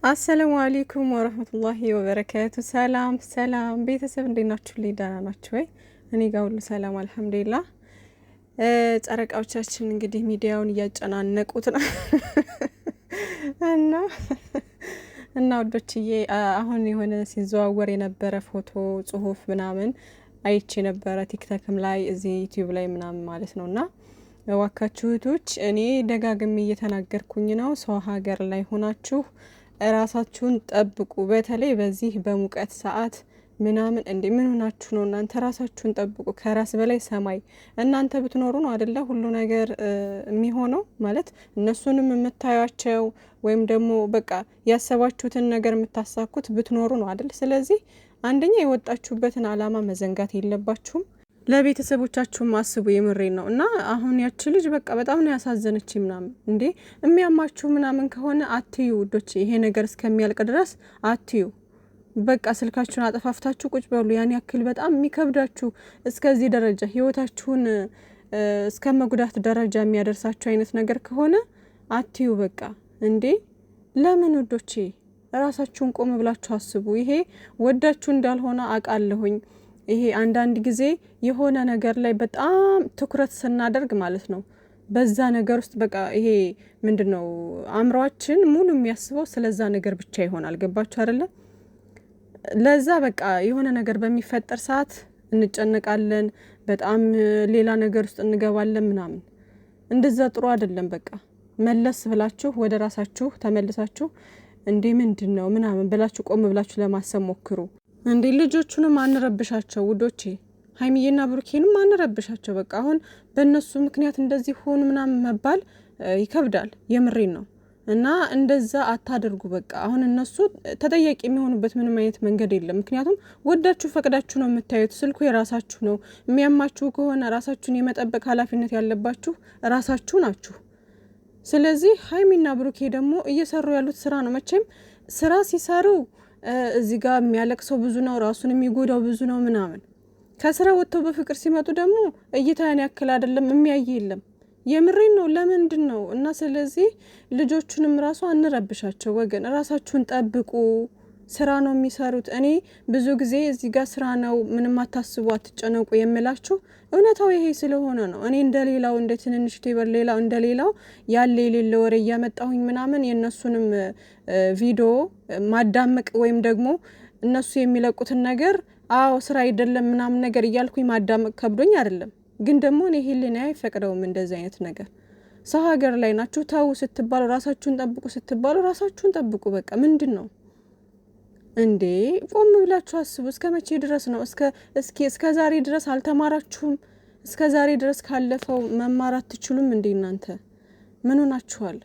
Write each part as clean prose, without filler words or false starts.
አሰላሙ አለይኩም ወራህመቱላሂ ወበረካቱ። ሰላም ሰላም ቤተሰብ እንዴት ናችሁ? ደህና ናችሁ ወይ? እኔ ጋር ሁሉ ሰላም አልሐምዱሊላህ። ጨረቃዎቻችን እንግዲህ ሚዲያውን እያጨናነቁት ነው እና እና ወዶችዬ አሁን የሆነ ሲዘዋወር የነበረ ፎቶ ጽሁፍ ምናምን አይቼ ነበረ ቲክቶክም ላይ እዚህ ዩቲዩብ ላይ ምናምን ማለት ነውና ዋካችሁ እህቶች እኔ ደጋግሜ እየተናገርኩኝ ነው። ሰው ሀገር ላይ ሆናችሁ ራሳችሁን ጠብቁ። በተለይ በዚህ በሙቀት ሰዓት ምናምን እንዴ ምን ሆናችሁ ነው እናንተ? ራሳችሁን ጠብቁ። ከራስ በላይ ሰማይ። እናንተ ብትኖሩ ነው አይደለ ሁሉ ነገር የሚሆነው። ማለት እነሱንም የምታዩቸው ወይም ደግሞ በቃ ያሰባችሁትን ነገር የምታሳኩት ብትኖሩ ነው አይደል? ስለዚህ አንደኛ የወጣችሁበትን አላማ መዘንጋት የለባችሁም። ለቤተሰቦቻችሁ ማስቡ። የምሬን ነው። እና አሁን ያቺ ልጅ በቃ በጣም ነው ያሳዘነች ምናምን። እንዴ የሚያማችሁ ምናምን ከሆነ አትዩ ውዶች፣ ይሄ ነገር እስከሚያልቅ ድረስ አትዩ። በቃ ስልካችሁን አጠፋፍታችሁ ቁጭ በሉ። ያን ያክል በጣም የሚከብዳችሁ እስከዚህ ደረጃ ህይወታችሁን እስከ መጉዳት ደረጃ የሚያደርሳችሁ አይነት ነገር ከሆነ አትዩ በቃ። እንዴ ለምን ውዶቼ፣ ራሳችሁን ቆም ብላችሁ አስቡ። ይሄ ወዳችሁ እንዳልሆነ አውቃለሁኝ። ይሄ አንዳንድ ጊዜ የሆነ ነገር ላይ በጣም ትኩረት ስናደርግ ማለት ነው በዛ ነገር ውስጥ በቃ ይሄ ምንድነው አእምሯችን ሙሉ የሚያስበው ስለዛ ነገር ብቻ ይሆናል። ገባችሁ አይደለ? ለዛ በቃ የሆነ ነገር በሚፈጠር ሰዓት እንጨነቃለን፣ በጣም ሌላ ነገር ውስጥ እንገባለን ምናምን። እንደዛ ጥሩ አይደለም። በቃ መለስ ብላችሁ ወደ ራሳችሁ ተመልሳችሁ እንዴ ምንድነው ምናምን ብላችሁ ቆም ብላችሁ ለማሰብ ሞክሩ። እንዴ ልጆቹንም አንረብሻቸው ውዶቼ፣ ሀይሚዬና ብሩኬንም አንረብሻቸው። በቃ አሁን በእነሱ ምክንያት እንደዚህ ሆኑ ምናምን መባል ይከብዳል። የምሬን ነው። እና እንደዛ አታደርጉ። በቃ አሁን እነሱ ተጠያቂ የሚሆኑበት ምንም አይነት መንገድ የለም። ምክንያቱም ወዳችሁ ፈቅዳችሁ ነው የምታዩት። ስልኩ የራሳችሁ ነው። የሚያማችሁ ከሆነ ራሳችሁን የመጠበቅ ኃላፊነት ያለባችሁ ራሳችሁ ናችሁ። ስለዚህ ሀይሚና ብሩኬ ደግሞ እየሰሩ ያሉት ስራ ነው። መቼም ስራ ሲሰሩ እዚህ ጋር የሚያለቅሰው ብዙ ነው፣ ራሱን የሚጎዳው ብዙ ነው ምናምን። ከስራ ወጥተው በፍቅር ሲመጡ ደግሞ እይታን ያክል አይደለም፣ የሚያይ የለም። የምሬን ነው። ለምንድን ነው? እና ስለዚህ ልጆቹንም ራሱ አንረብሻቸው ወገን። ራሳችሁን ጠብቁ። ስራ ነው የሚሰሩት። እኔ ብዙ ጊዜ እዚህ ጋር ስራ ነው ምንም አታስቡ፣ አትጨነቁ የምላችሁ እውነታው ይሄ ስለሆነ ነው። እኔ እንደሌላው እንደ ትንንሽ ቴበር ሌላው እንደሌላው ያለ የሌለ ወሬ እያመጣሁኝ ምናምን የእነሱንም ቪዲዮ ማዳመቅ ወይም ደግሞ እነሱ የሚለቁትን ነገር አዎ ስራ አይደለም ምናምን ነገር እያልኩኝ ማዳመቅ ከብዶኝ አይደለም። ግን ደግሞ እኔ ህሊና አይፈቅደውም እንደዚህ አይነት ነገር። ሰው ሀገር ላይ ናችሁ። ታው ስትባሉ ራሳችሁን ጠብቁ ስትባሉ ራሳችሁን ጠብቁ። በቃ ምንድን ነው እንዴ? ቆም ብላችሁ አስቡ። እስከ መቼ ድረስ ነው? እስከ ዛሬ ድረስ አልተማራችሁም? እስከ ዛሬ ድረስ ካለፈው መማር አትችሉም እንዴ እናንተ? ምን ሆናችኋል?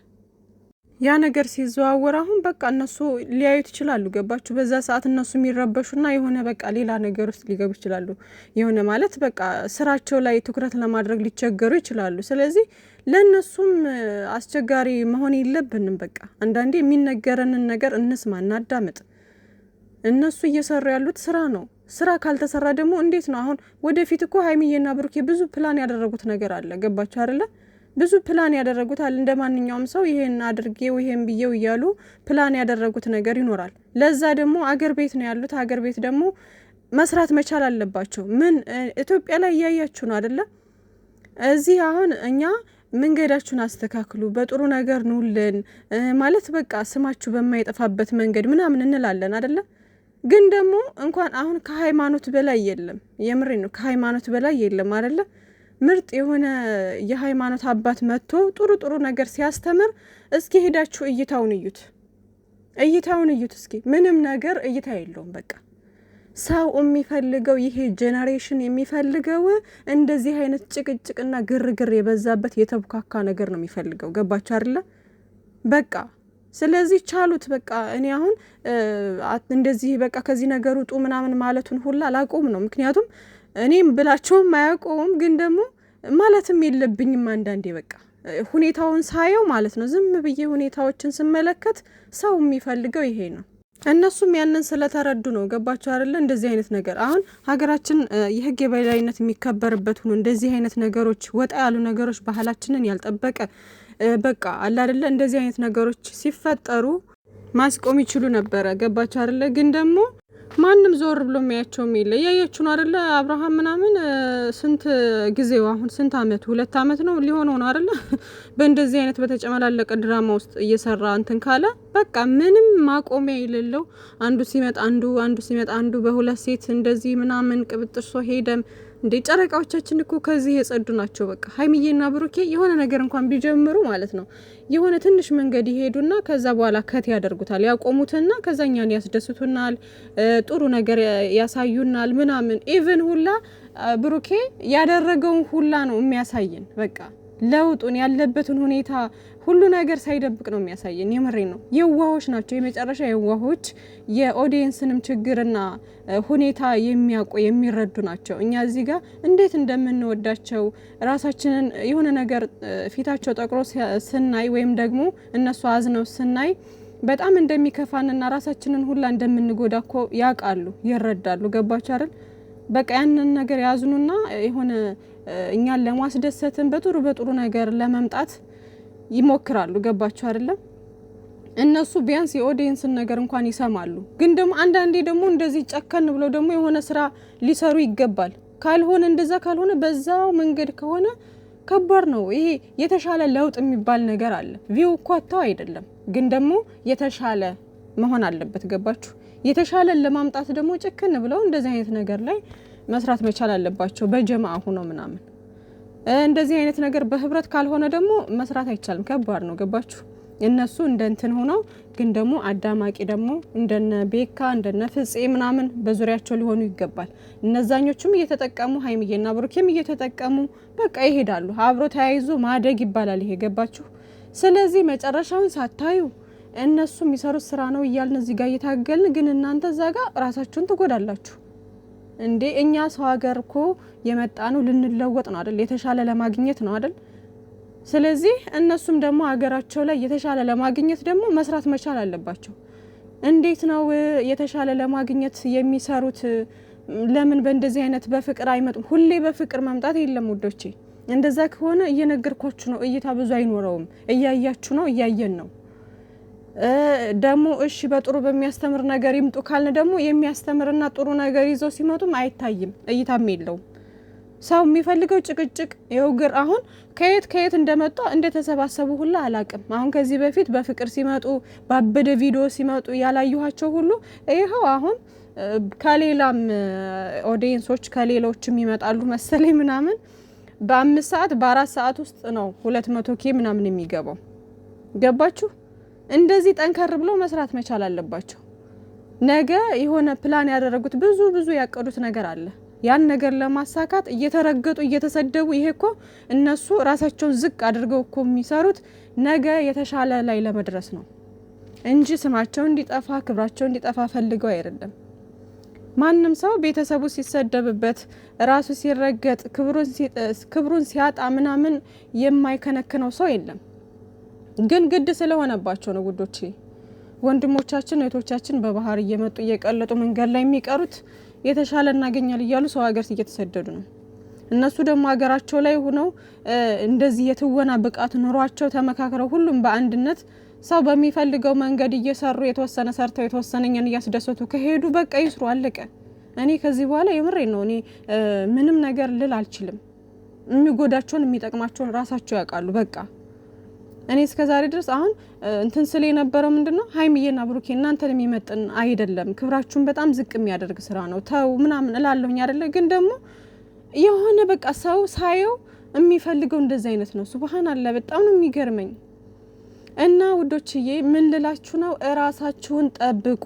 ያ ነገር ሲዘዋወር አሁን በቃ እነሱ ሊያዩት ይችላሉ። ገባችሁ? በዛ ሰዓት እነሱ የሚረበሹና የሆነ በቃ ሌላ ነገር ውስጥ ሊገቡ ይችላሉ። የሆነ ማለት በቃ ስራቸው ላይ ትኩረት ለማድረግ ሊቸገሩ ይችላሉ። ስለዚህ ለእነሱም አስቸጋሪ መሆን የለብንም። በቃ አንዳንዴ የሚነገረንን ነገር እንስማ፣ እናዳምጥ። እነሱ እየሰሩ ያሉት ስራ ነው። ስራ ካልተሰራ ደግሞ እንዴት ነው? አሁን ወደፊት እኮ ሀይሚዬና ብሩኬ ብዙ ፕላን ያደረጉት ነገር አለ። ገባችሁ አይደለ? ብዙ ፕላን ያደረጉት አለ። እንደ ማንኛውም ሰው ይሄን አድርጌው ይሄን ብዬው እያሉ ፕላን ያደረጉት ነገር ይኖራል። ለዛ ደግሞ አገር ቤት ነው ያሉት። አገር ቤት ደግሞ መስራት መቻል አለባቸው። ምን ኢትዮጵያ ላይ እያያችሁ ነው አይደለ? እዚህ አሁን እኛ መንገዳችሁን አስተካክሉ፣ በጥሩ ነገር ኑልን ማለት በቃ ስማችሁ በማይጠፋበት መንገድ ምናምን እንላለን አይደለ? ግን ደግሞ እንኳን አሁን ከሃይማኖት በላይ የለም። የምሬ ነው። ከሃይማኖት በላይ የለም አይደለ? ምርጥ የሆነ የሃይማኖት አባት መጥቶ ጥሩ ጥሩ ነገር ሲያስተምር እስኪ ሄዳችሁ እይታውን እዩት እስኪ። ምንም ነገር እይታ የለውም። በቃ ሰው የሚፈልገው ይሄ ጄኔሬሽን የሚፈልገው እንደዚህ አይነት ጭቅጭቅና ግርግር የበዛበት የተብካካ ነገር ነው የሚፈልገው። ገባችሁ አይደለ? በቃ ስለዚህ ቻሉት። በቃ እኔ አሁን እንደዚህ በቃ ከዚህ ነገር ውጡ ምናምን ማለቱን ሁላ አላቆም ነው። ምክንያቱም እኔም ብላቸውም አያቆሙም፣ ግን ደግሞ ማለትም የለብኝም አንዳንዴ በቃ ሁኔታውን ሳየው ማለት ነው። ዝም ብዬ ሁኔታዎችን ስመለከት ሰው የሚፈልገው ይሄ ነው። እነሱም ያንን ስለተረዱ ነው። ገባቸው አይደለ? እንደዚህ አይነት ነገር አሁን ሀገራችን የህግ የበላይነት የሚከበርበት ሆኖ እንደዚህ አይነት ነገሮች ወጣ ያሉ ነገሮች ባህላችንን ያልጠበቀ በቃ አለ አይደለ? እንደዚህ አይነት ነገሮች ሲፈጠሩ ማስቆም ይችሉ ነበረ። ገባችሁ አይደለ? ግን ደግሞ ማንም ዞር ብሎ የሚያቸው የሚል ያያችሁ ነው አይደለ? አብርሃም ምናምን ስንት ጊዜው አሁን ስንት አመት 2 አመት ነው ሊሆነው ነው አይደለ? በእንደዚህ አይነት በተጨመላለቀ ድራማ ውስጥ እየሰራ እንትን ካለ በቃ ምንም ማቆሚያ የሌለው አንዱ ሲመጣ አንዱ ሲመጣ አንዱ በሁለት ሴት እንደዚህ ምናምን ቅብጥርሶ ሄደም እንዴ ጨረቃዎቻችን እኮ ከዚህ የጸዱ ናቸው። በቃ ሀይሚዬና ብሩኬ የሆነ ነገር እንኳን ቢጀምሩ ማለት ነው የሆነ ትንሽ መንገድ ይሄዱና ከዛ በኋላ ከት ያደርጉታል፣ ያቆሙትና ከዛኛን ያስደስቱናል፣ ጥሩ ነገር ያሳዩናል ምናምን። ኢቭን ሁላ ብሩኬ ያደረገውን ሁላ ነው የሚያሳየን። በቃ ለውጡን ያለበትን ሁኔታ ሁሉ ነገር ሳይደብቅ ነው የሚያሳየን። የምሬ ነው። የዋሆች ናቸው፣ የመጨረሻ የዋሆች፣ የኦዲየንስንም ችግርና ሁኔታ የሚያውቁ የሚረዱ ናቸው። እኛ እዚህ ጋር እንዴት እንደምንወዳቸው ራሳችንን የሆነ ነገር ፊታቸው ጠቅሮ ስናይ ወይም ደግሞ እነሱ አዝነው ስናይ በጣም እንደሚከፋንና ራሳችንን ሁላ እንደምንጎዳ እኮ ያውቃሉ፣ ይረዳሉ። ገባችሁ አይደል? በቃ ያንን ነገር ያዝኑና የሆነ እኛን ለማስደሰትን በጥሩ ነገር ለመምጣት ይሞክራሉ። ገባችሁ አይደለም? እነሱ ቢያንስ የኦዲየንስን ነገር እንኳን ይሰማሉ። ግን ደግሞ አንዳንዴ ደግሞ እንደዚህ ጨከን ብሎ ደግሞ የሆነ ስራ ሊሰሩ ይገባል። ካልሆነ እንደዛ ካልሆነ በዛው መንገድ ከሆነ ከባድ ነው። ይሄ የተሻለ ለውጥ የሚባል ነገር አለ። ቪው እኮ አታው አይደለም፣ ግን ደግሞ የተሻለ መሆን አለበት። ገባችሁ? የተሻለ ለማምጣት ደግሞ ጨከን ብለው እንደዚህ አይነት ነገር ላይ መስራት መቻል አለባቸው። በጀማዓ ሆኖ ምናምን እንደዚህ አይነት ነገር በህብረት ካልሆነ ደግሞ መስራት አይቻልም። ከባድ ነው። ገባችሁ? እነሱ እንደንትን ሆነው ግን ደግሞ አዳማቂ ደግሞ እንደነ ቤካ እንደነ ፍጼ ምናምን በዙሪያቸው ሊሆኑ ይገባል። እነዛኞቹም እየተጠቀሙ ሀይሚዬና ብሩኬም እየተጠቀሙ በቃ ይሄዳሉ። አብሮ ተያይዞ ማደግ ይባላል ይሄ። ገባችሁ? ስለዚህ መጨረሻውን ሳታዩ እነሱ የሚሰሩት ስራ ነው እያልን እዚህ ጋር እየታገልን ግን እናንተ እዛ ጋር ራሳችሁን ትጎዳላችሁ እንዴ። እኛ ሰው ሀገር እኮ የመጣ ነው ልንለወጥ ነው አይደል? የተሻለ ለማግኘት ነው አይደል? ስለዚህ እነሱም ደግሞ ሀገራቸው ላይ የተሻለ ለማግኘት ደግሞ መስራት መቻል አለባቸው። እንዴት ነው የተሻለ ለማግኘት የሚሰሩት? ለምን በእንደዚህ አይነት በፍቅር አይመጡም? ሁሌ በፍቅር መምጣት የለም ውዶቼ። እንደዛ ከሆነ እየነገርኳችሁ ነው፣ እይታ ብዙ አይኖረውም። እያያችሁ ነው፣ እያየን ነው። ደግሞ እሺ በጥሩ በሚያስተምር ነገር ይምጡ ካልን ደግሞ የሚያስተምርና ጥሩ ነገር ይዘው ሲመጡም አይታይም፣ እይታም የለውም። ሰው የሚፈልገው ጭቅጭቅ ይውግር። አሁን ከየት እንደመጣ እንደተሰባሰቡ ሁላ አላቅም። አሁን ከዚህ በፊት በፍቅር ሲመጡ ባበደ ቪዲዮ ሲመጡ ያላዩኋቸው ሁሉ ይኸው አሁን ከሌላም ኦዲየንሶች ከሌሎችም ይመጣሉ መሰለኝ ምናምን በ5 ሰዓት በ4 ሰዓት ውስጥ ነው 200K ምናምን የሚገባው። ገባችሁ? እንደዚህ ጠንከር ብሎ መስራት መቻል አለባቸው። ነገ የሆነ ፕላን ያደረጉት ብዙ ያቀዱት ነገር አለ። ያን ነገር ለማሳካት እየተረገጡ እየተሰደቡ፣ ይሄ እኮ እነሱ ራሳቸውን ዝቅ አድርገው እኮ የሚሰሩት ነገ የተሻለ ላይ ለመድረስ ነው እንጂ ስማቸው እንዲጠፋ ክብራቸው እንዲጠፋ ፈልገው አይደለም። ማንም ሰው ቤተሰቡ ሲሰደብበት ራሱ ሲረገጥ ክብሩን ሲያጣ ምናምን የማይከነክነው ሰው የለም። ግን ግድ ስለሆነባቸው ነው ውዶቼ። ወንድሞቻችን እህቶቻችን በባህር እየመጡ እየቀለጡ መንገድ ላይ የሚቀሩት የተሻለ እናገኛል እያሉ ሰው ሀገር እየተሰደዱ ነው። እነሱ ደግሞ ሀገራቸው ላይ ሆነው እንደዚህ የትወና ብቃት ኑሯቸው ተመካክረው ሁሉም በአንድነት ሰው በሚፈልገው መንገድ እየሰሩ የተወሰነ ሰርተው የተወሰነኛን እያስደሰቱ ከሄዱ በቃ ይስሩ፣ አለቀ። እኔ ከዚህ በኋላ የምሬን ነው። እኔ ምንም ነገር ልል አልችልም። የሚጎዳቸውን የሚጠቅማቸውን ራሳቸው ያውቃሉ። በቃ እኔ እስከዛሬ ድረስ አሁን እንትን ስለ የነበረው ምንድነው ሀይሚዬና ብሩኬ እናንተን የሚመጥን አይደለም፣ ክብራችሁን በጣም ዝቅ የሚያደርግ ስራ ነው ተው ምናምን እላለሁኝ አይደለ? ግን ደግሞ የሆነ በቃ ሰው ሳየው የሚፈልገው እንደዚህ አይነት ነው። ሱብሃንአላህ በጣም ነው የሚገርመኝ። እና ውዶችዬ ምን ልላችሁ ነው፣ እራሳችሁን ጠብቁ።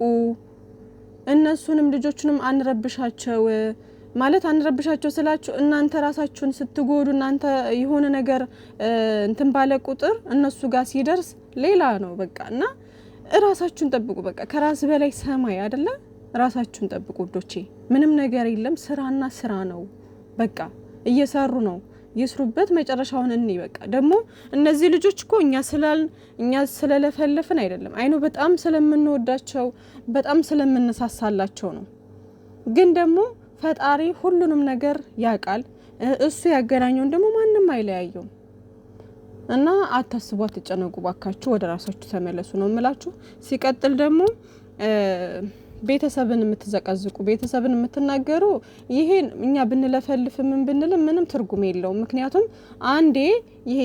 እነሱንም ልጆቹንም አንረብሻቸው። ማለት አንረብሻቸው ስላችሁ እናንተ ራሳችሁን ስትጎዱ እናንተ የሆነ ነገር እንትን ባለ ቁጥር እነሱ ጋር ሲደርስ ሌላ ነው በቃ። እና ራሳችሁን ጠብቁ። በቃ ከራስ በላይ ሰማይ አይደለ? ራሳችሁን ጠብቁ ውዶቼ። ምንም ነገር የለም፣ ስራና ስራ ነው በቃ። እየሰሩ ነው፣ ይስሩበት፣ መጨረሻውን እንይ በቃ። ደግሞ እነዚህ ልጆች እኮ እኛ ስለለፈለፍን አይደለም፣ አይኑ በጣም ስለምንወዳቸው በጣም ስለምንሳሳላቸው ነው። ግን ደግሞ ፈጣሪ ሁሉንም ነገር ያውቃል። እሱ ያገናኘውን ደግሞ ማንም አይለያየውም። እና አታስቡ፣ አትጨነቁ ባካችሁ፣ ወደ ራሳችሁ ተመለሱ ነው የምላችሁ። ሲቀጥል ደግሞ ቤተሰብን የምትዘቀዝቁ ቤተሰብን የምትናገሩ ይሄን እኛ ብንለፈልፍ ምን ብንል ምንም ትርጉም የለውም። ምክንያቱም አንዴ ይሄ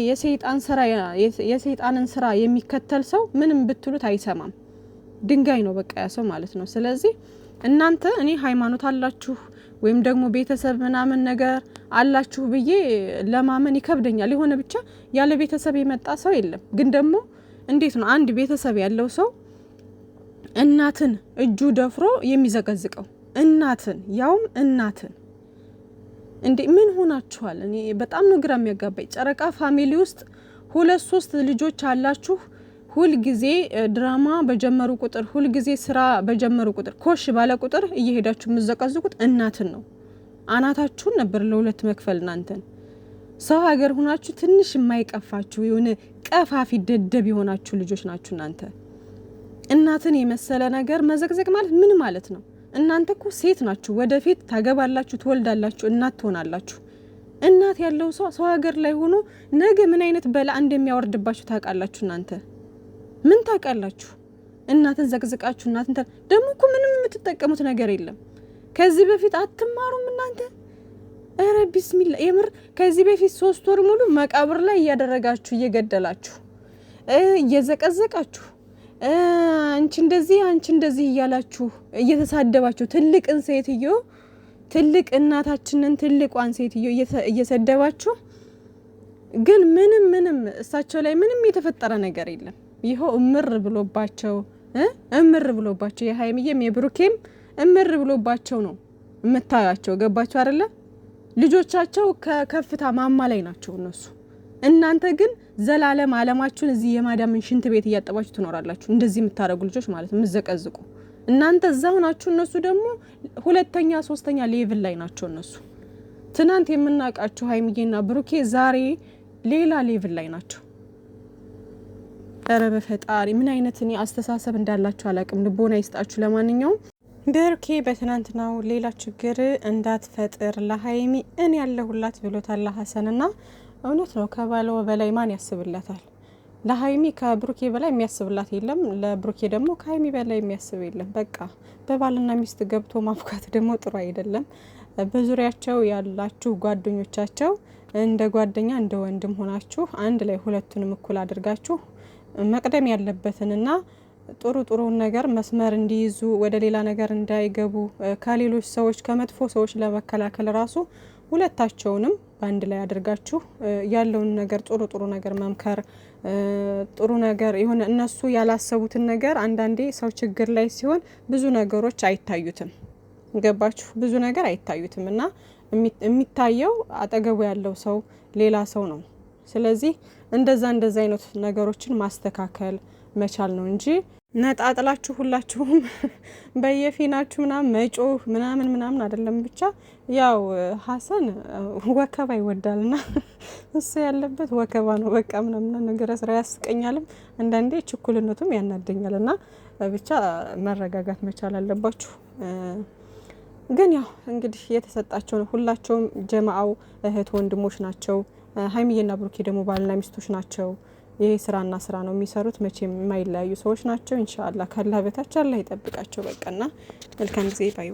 የሰይጣንን ስራ የሚከተል ሰው ምንም ብትሉት አይሰማም፣ ድንጋይ ነው በቃ ያ ሰው ማለት ነው። ስለዚህ እናንተ እኔ ሃይማኖት አላችሁ ወይም ደግሞ ቤተሰብ ምናምን ነገር አላችሁ ብዬ ለማመን ይከብደኛል። የሆነ ብቻ ያለ ቤተሰብ የመጣ ሰው የለም። ግን ደግሞ እንዴት ነው አንድ ቤተሰብ ያለው ሰው እናትን እጁ ደፍሮ የሚዘቀዝቀው? እናትን ያውም እናትን እንዴ! ምን ሆናችኋል? እኔ በጣም ነው ግራ የሚያጋባኝ። ጨረቃ ፋሚሊ ውስጥ 2-3 ልጆች አላችሁ። ሁል ጊዜ ድራማ በጀመሩ ቁጥር፣ ሁል ጊዜ ስራ በጀመሩ ቁጥር፣ ኮሽ ባለ ቁጥር እየሄዳችሁ የምዘቀዝቁት እናትን ነው። አናታችሁን ነበር ለሁለት መክፈል። እናንተን ሰው ሀገር ሆናችሁ ትንሽ የማይቀፋችሁ የሆነ ቀፋፊ ደደብ የሆናችሁ ልጆች ናችሁ እናንተ። እናትን የመሰለ ነገር መዘቅዘቅ ማለት ምን ማለት ነው? እናንተ እኮ ሴት ናችሁ፣ ወደፊት ታገባላችሁ፣ ትወልዳላችሁ፣ እናት ትሆናላችሁ። እናት ያለው ሰው ሀገር ላይ ሆኖ ነገ ምን አይነት በላ እንደሚያወርድባችሁ ታውቃላችሁ እናንተ? ምን ታውቃላችሁ? እናትን ዘቅዝቃችሁ እናትን ደግሞ እኮ ምንም የምትጠቀሙት ነገር የለም። ከዚህ በፊት አትማሩም እናንተ? ኧረ ቢስሚላ የምር ከዚህ በፊት 3 ወር ሙሉ መቃብር ላይ እያደረጋችሁ እየገደላችሁ እየዘቀዘቃችሁ አንቺ እንደዚህ እያላችሁ እየተሳደባችሁ ትልቅን ሴትዮ ትልቅ እናታችንን ትልቋን ሴትዮ እየሰደባችሁ ግን ምንም እሳቸው ላይ ምንም የተፈጠረ ነገር የለም። ይኸው እምር ብሎባቸው የሀይሚዬም የብሩኬም እምር ብሎባቸው ነው የምታያቸው። ገባችሁ አይደለ? ልጆቻቸው ከከፍታ ማማ ላይ ናቸው እነሱ። እናንተ ግን ዘላለም አለማችሁን እዚህ የማዳምን ሽንት ቤት እያጠባችሁ ትኖራላችሁ። እንደዚህ የምታረጉ ልጆች ማለት ነው፣ የምትዘቀዝቁ እናንተ እዛው ናችሁ። እነሱ ደግሞ 2ኛ 3ኛ ሌቭል ላይ ናቸው እነሱ። ትናንት የምናውቃቸው ሀይሚዬና ብሩኬ ዛሬ ሌላ ሌቭል ላይ ናቸው። ኧረ በፈጣሪ ምን አይነት እኔ አስተሳሰብ እንዳላችሁ አላቅም። ልቦና ይስጣችሁ። ለማንኛውም ብሩኬ በትናንትናው ሌላ ችግር እንዳትፈጥር ለሀይሚ እኔ ያለሁላት ብሎታል ሀሰንና እውነት ነው። ከባለው በላይ ማን ያስብላታል? ለሀይሚ ከብሩኬ በላይ የሚያስብላት የለም። ለብሩኬ ደግሞ ከሀይሚ በላይ የሚያስብ የለም። በቃ በባልና ሚስት ገብቶ ማፍካት ደግሞ ጥሩ አይደለም። በዙሪያቸው ያላችሁ ጓደኞቻቸው እንደ ጓደኛ እንደ ወንድም ሆናችሁ አንድ ላይ ሁለቱንም እኩል አድርጋችሁ መቅደም ያለበትንና ጥሩ ነገር መስመር እንዲይዙ ወደ ሌላ ነገር እንዳይገቡ ከሌሎች ሰዎች ከመጥፎ ሰዎች ለመከላከል ራሱ ሁለታቸውንም በአንድ ላይ አድርጋችሁ ያለውን ነገር ጥሩ ነገር መምከር ጥሩ ነገር የሆነ እነሱ ያላሰቡትን ነገር አንዳንዴ ሰው ችግር ላይ ሲሆን ብዙ ነገሮች አይታዩትም። ገባችሁ? ብዙ ነገር አይታዩትም እና የሚታየው አጠገቡ ያለው ሰው ሌላ ሰው ነው። ስለዚህ እንደዛ አይነት ነገሮችን ማስተካከል መቻል ነው እንጂ ነጣጥላችሁ ሁላችሁም በየፊናችሁ መጮህ ምናምን አይደለም። ብቻ ያው ሀሰን ወከባ ይወዳልና እሱ ያለበት ወከባ ነው በቃ ምናምን ነገር ስራ ያስቀኛልም አንዳንዴ ችኩልነቱም ያናደኛልና ብቻ መረጋጋት መቻል አለባችሁ። ግን ያው እንግዲህ የተሰጣቸው ሁላቸውም ጀማዓው እህት ወንድሞች ናቸው። ሀይሚዬና ብሩኬ ደግሞ ባልና ሚስቶች ናቸው። ይሄ ስራና ስራ ነው የሚሰሩት። መቼም የማይለያዩ ሰዎች ናቸው። ኢንሻአላህ ካላህ በታች አላህ ይጠብቃቸው። በቃና መልካም ጊዜ ባይ